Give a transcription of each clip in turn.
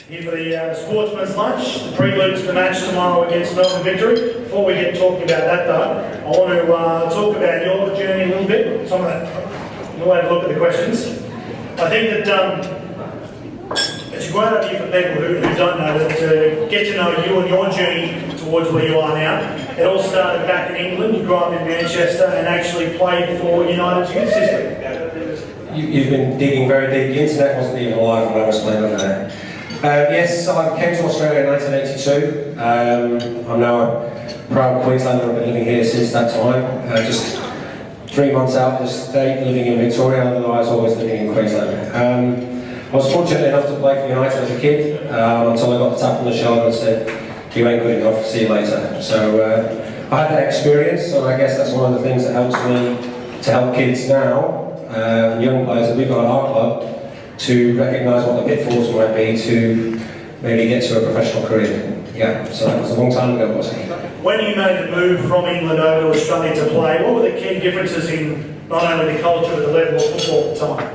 Here for the sportsman's lunch, the prelude to the match tomorrow against Melbourne Victory. Before we get talking about that though, I want to talk about your journey a little bit. Some of that, we'll have a look at the questions. I think that it's a great idea for people who don't know that to get to know you and your journey towards where you are now. It all started back in England. You grew up in Manchester and actually played for United's youth system. You've been digging very deep. The internet wasn't even alive when I was playing on there. Yes, I came to Australia in 1982. I'm now a proud Queenslander. I've been living here since that time. Just 3 months out of the state, living in Victoria, otherwise always living in Queensland. I was fortunate enough to play for United as a kid until I got the tap on the shoulder and said, "You ain't good enough, see you later." So I had that experience, and I guess that's one of the things that helps me to help kids now, young players that we've got at our club, to recognise what the pitfalls might be to maybe get to a professional career. Yeah, so that was a long time ago, wasn't it? When you made the move from England over to Australia to play, what were the key differences in not only the culture but the level of football at the time?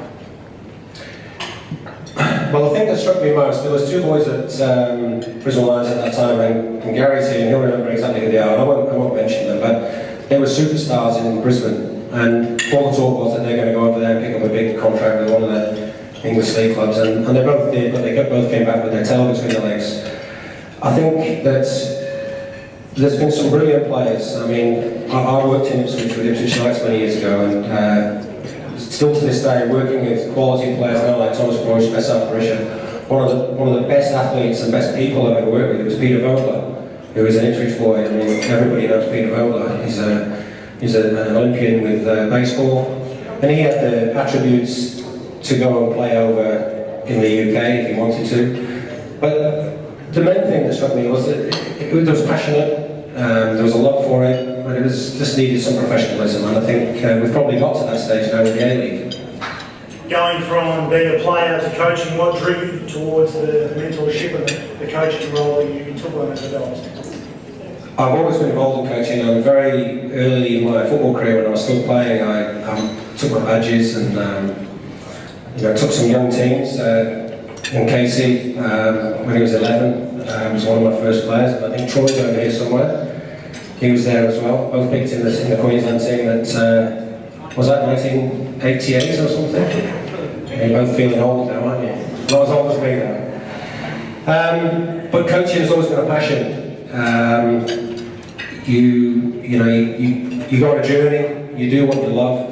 Well, the thing that struck me most, there was two boys at Brisbane Roar at that time, and Gary's here, and he'll remember exactly who they are, and I won't mention them, but they were superstars in Brisbane, and all the talk was that they're going to go over there and pick up a big contract with one of the English league clubs, and they both did, but they both came back with their tail between their legs. I think that there's been some brilliant players. I mean, I worked in Ipswich with Ipswich Knights many years ago, and still to this day, working with quality players now like Thomas Broich, myself, Marisha, one of the best athletes and best people I've ever worked with was Peter Vogler, who is an Ipswich boy. I mean, everybody knows Peter Vogler. He's an Olympian with baseball, and he had the attributes to go and play over in the UK if he wanted to. But the main thing that struck me was that it was passionate, there was a love for it, but it was just needed some professionalism, and I think we've probably got to that stage now in the A-League. Going from being a player to coaching, what drew you towards the mentorship and the coaching role that you took on as an adult? I've always been involved in coaching. I'm very early in my football career when I was still playing. I took my badges and took some young teams. In Casey, when he was 11, was one of my first players. I think Troy's over here somewhere. He was there as well. Both picked in the Queensland team that was that 1988 or something. You're both feeling old now, aren't you? Not as old as me now. But coaching has always been a passion. You go on a journey. You do what you love.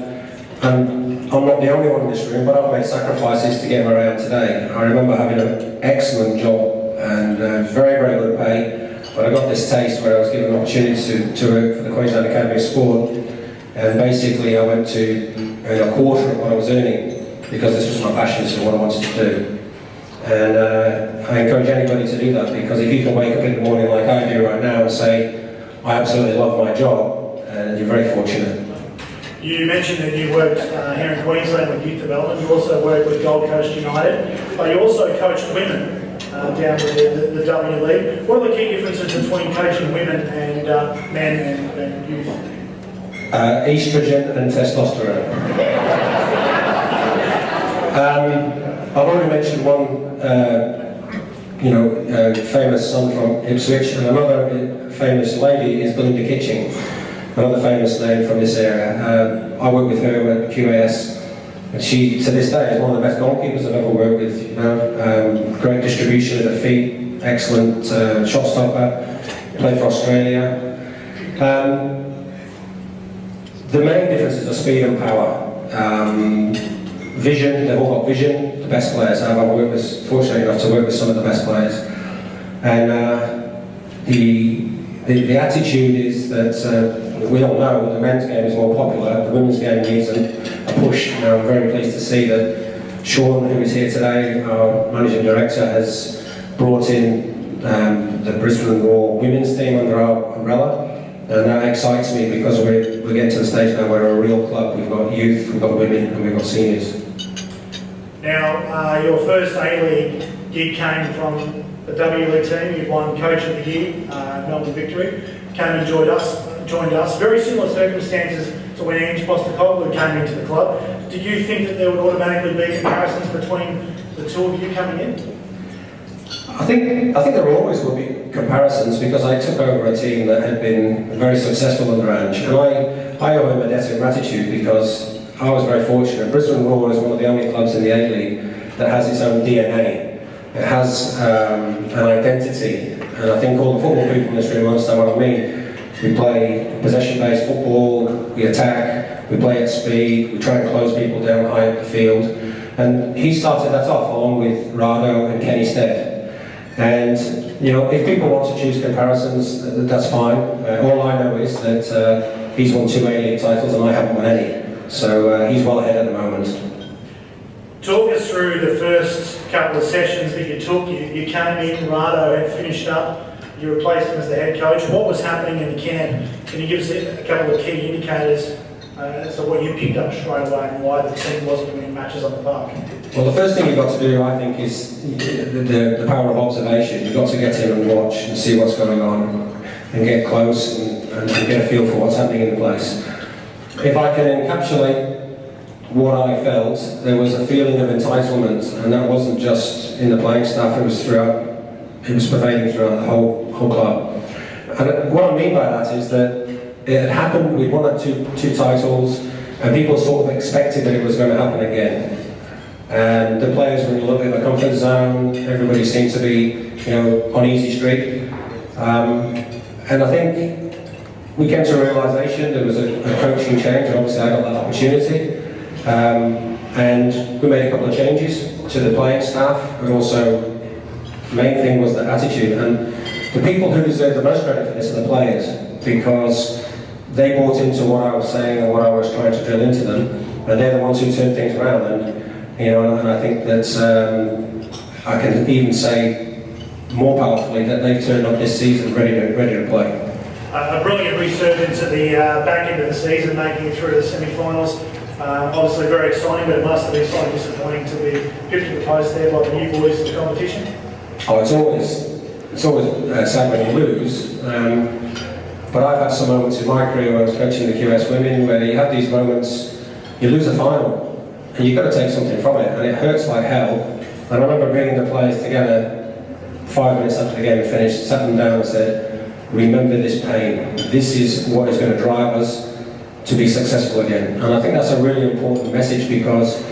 And I'm not the only one in this room, but I've made sacrifices to get where I am today. I remember having an excellent job and very, very good pay, but I got this taste where I was given an opportunity to work for the Queensland Academy of Sport, and basically I went to earn a quarter of what I was earning because this was my passion, this is what I wanted to do. And I encourage anybody to do that, because if you can wake up in the morning like I do right now and say, I absolutely love my job, and you're very fortunate. You mentioned that you worked here in Queensland with youth development. You also worked with Gold Coast United, but you also coached women down with the W League. What are the key differences between coaching women and men and youth? Estrogen and testosterone. I've already mentioned one, famous son from Ipswich, and another famous lady is Belinda Kitching. Another famous name from this area. I worked with her at QAS, and she, to this day, is one of the best goalkeepers I've ever worked with. Great distribution of the feet, excellent shot stopper, played for Australia. The main differences are speed and power. Vision, they've all got vision, the best players have. I've fortunate enough to work with some of the best players. And the attitude is that we all know the men's game is more popular, the women's game needs a push. Now I'm very pleased to see that Sean, who is here today, our managing director, has brought in the Brisbane Roar women's team under our umbrella, and that excites me because we're getting to the stage now where we're a real club. We've got youth, we've got women, and we've got seniors. Now, your first A-League gig came from the W League team. You won Coach of the Year, Melbourne Victory. Came and joined us. Very similar circumstances to when Ange Postecoglou came into the club. Did you think that there would automatically be comparisons between the two of you coming in? I think there always will be comparisons because I took over a team that had been very successful under Ange, and I owe him a debt of gratitude because I was very fortunate. Brisbane Roar is one of the only clubs in the A-League that has its own DNA. It has an identity, and I think all the football people in this room understand what I mean. We play possession-based football, we attack, we play at speed, we try and close people down high up the field, and he started that off along with Rado and Kenny Stead. And you know, if people want to choose comparisons, that's fine. All I know is that he's won 2 A-League titles and I haven't won any, so he's well ahead at the moment. Talk us through the first couple of sessions that you took. You came in, Rado had finished up, you replaced him as the head coach. What was happening in the camp? Can you give us a couple of key indicators as to what you picked up straight away and why the team wasn't winning matches on the park? Well, the first thing you've got to do, I think, is the power of observation. You've got to get in and watch and see what's going on and get close and get a feel for what's happening in the place. If I can encapsulate what I felt, there was a feeling of entitlement, and that wasn't just in the playing staff, it was pervading throughout the whole club. And what I mean by that is that it had happened, we'd won two titles, and people sort of expected that it was going to happen again. And the players were in a little bit of a comfort zone, everybody seemed to be, you know, on easy street. And I think we came to a realisation there was a coaching change, and obviously I got that opportunity. And we made a couple of changes to the playing staff, but also the main thing was the attitude. And the people who deserve the most credit for this are the players, because they bought into what I was saying and what I was trying to drill into them, and they're the ones who turned things around. And you know, and I think that I can even say more powerfully that they've turned up this season ready to play. A brilliant resurgence at the back end of the season, making it through the semi-finals. Obviously very exciting, but it must have been slightly disappointing to be pipped to the post there by the new boys in the competition. Oh, it's always sad when you lose. But I've had some moments in my career when I was coaching the QS women where you have these moments, you lose a final, and you've got to take something from it, and it hurts like hell. And I remember bringing the players together 5 minutes after the game finished, sat them down and said, remember this pain. This is what is going to drive us to be successful again. And I think that's a really important message, because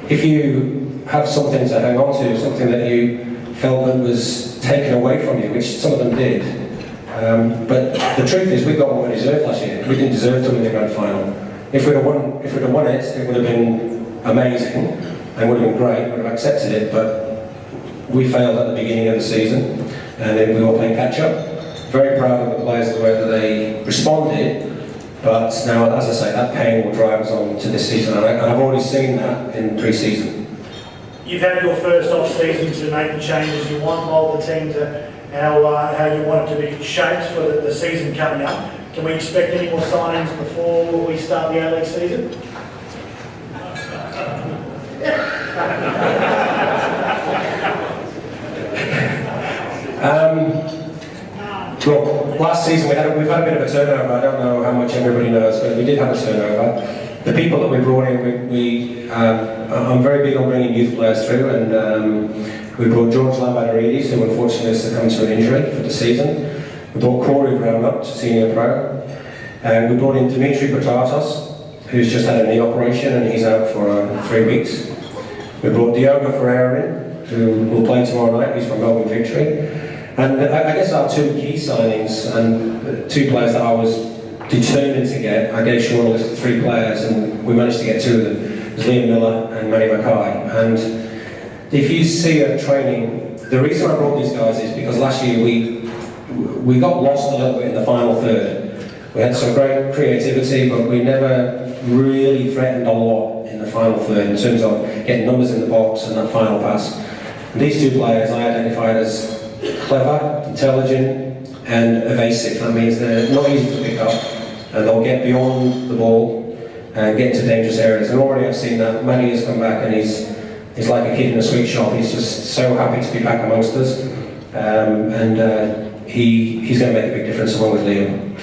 if you have something to hang on to, something that you felt that was taken away from you, which some of them did, but the truth is we got what we deserved last year. We didn't deserve to win the grand final. If we'd have won it, it would have been amazing and would have been great, we would have accepted it, but we failed at the beginning of the season and then we were playing catch up. Very proud of the players, the way that they responded, but now, as I say, that pain will drive us on to this season, and I've already seen that in pre-season. You've had your first off-season to make the changes you want, mould the team to how you want it to be shaped for the season coming up. Can we expect any more signings before we start the A-League season? Well, last season we've had a bit of a turnover. I don't know how much everybody knows, but we did have a turnover. The people that we brought in, I'm very big on bringing youth players through, and we brought George Lambaderidis, who unfortunately succumbed to an injury for the season. We brought Corey Brown up to senior pro, and we brought in Dimitri Petratos, who's just had a knee operation and he's out for 3 weeks. We brought Diogo Ferreira in, who will play tomorrow night. He's from Melbourne Victory. And I guess our two key signings, and 2 players that I was determined to get, I gave Sean a list of 3 players and we managed to get 2 of them. It was Liam Miller and Manny Mackay. And if you see a training, the reason I brought these guys is because last year we got lost a little bit in the final third. We had some great creativity, but we never really threatened a lot in the final third in terms of getting numbers in the box and that final pass. And these 2 players I identified as clever, intelligent and evasive. That means they're not easy to pick up and they'll get beyond the ball and get into dangerous areas. And already I've seen that. Manny has come back and he's like a kid in a sweet shop. He's just so happy to be back amongst us, and he's going to make a big difference along with Liam.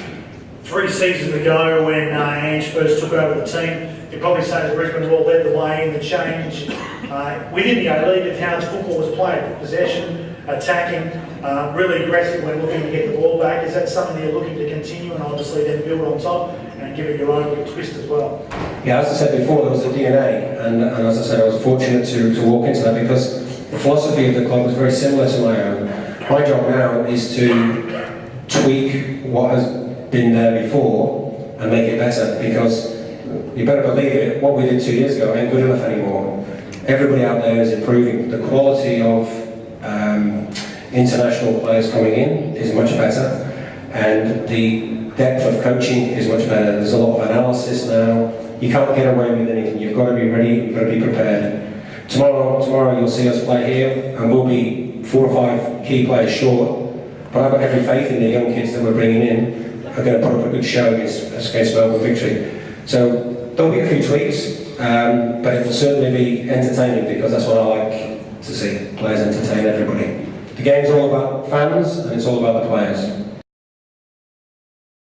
3 seasons ago when Ange first took over the team, you'd probably say the Brisbane Roar led the way in the change within the A-League of how football was played. Possession, attacking, really aggressive when looking to get the ball back. Is that something that you're looking to continue and obviously then build on top and give it your own little twist as well? Yeah, as I said before, there was a DNA, and as I said, I was fortunate to walk into that because the philosophy of the club was very similar to my own. My job now is to tweak what has been there before and make it better, because you better believe it, what we did 2 years ago ain't good enough anymore. Everybody out there is improving. The quality of international players coming in is much better, and the depth of coaching is much better. There's a lot of analysis now. You can't get away with anything. You've got to be ready, you've got to be prepared. Tomorrow you'll see us play here, and we'll be 4 or 5 key players short, but I've got every faith in the young kids that we're bringing in are going to put up a good show against Melbourne Victory. So there'll be a few tweaks, but it will certainly be entertaining, because that's what I like to see, players entertain everybody. The game's all about fans, and it's all about the players.